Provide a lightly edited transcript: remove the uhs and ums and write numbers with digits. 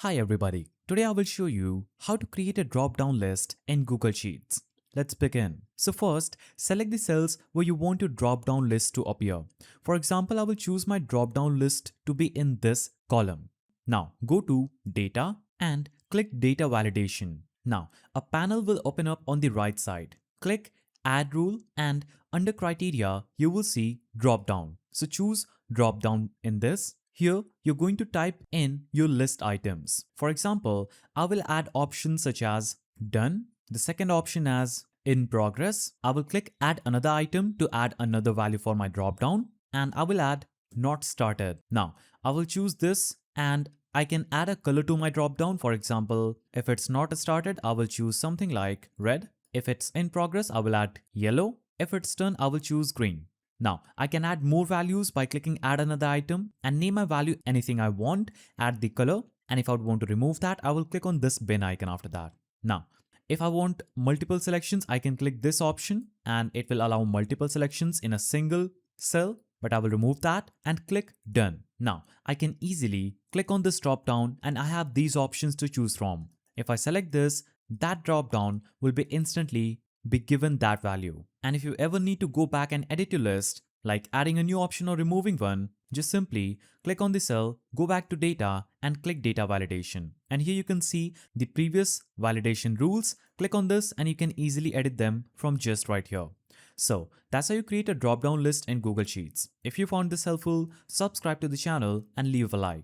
Hi everybody, today I will show you how to create a drop-down list in Google Sheets. Let's begin. So first, select the cells where you want your drop-down list to appear. For example, I will choose my drop-down list to be in this column. Now go to Data and click Data Validation. Now a panel will open up on the right side. Click Add Rule and under Criteria, you will see Drop-down. So choose Drop-down in this. Here, you're going to type in your list items. For example, I will add options such as Done. The second option as In Progress. I will click Add Another Item to add another value for my dropdown. And I will add Not Started. Now, I will choose this and I can add a color to my dropdown. For example, if it's not started, I will choose something like red. If it's in progress, I will add yellow. If it's done, I will choose green. Now, I can add more values by clicking add another item and name my value anything I want, add the color, and if I would want to remove that, I will click on this bin icon after that. Now, if I want multiple selections, I can click this option and it will allow multiple selections in a single cell, but I will remove that and click done. Now, I can easily click on this drop down and I have these options to choose from. If I select this, that drop down will be instantly be given that value. And if you ever need to go back and edit your list, like adding a new option or removing one, just simply click on the cell, go back to data and click data validation. And here you can see the previous validation rules. Click on this and you can easily edit them from just right here. So that's how you create a drop-down list in Google Sheets. If you found this helpful, subscribe to the channel and leave a like.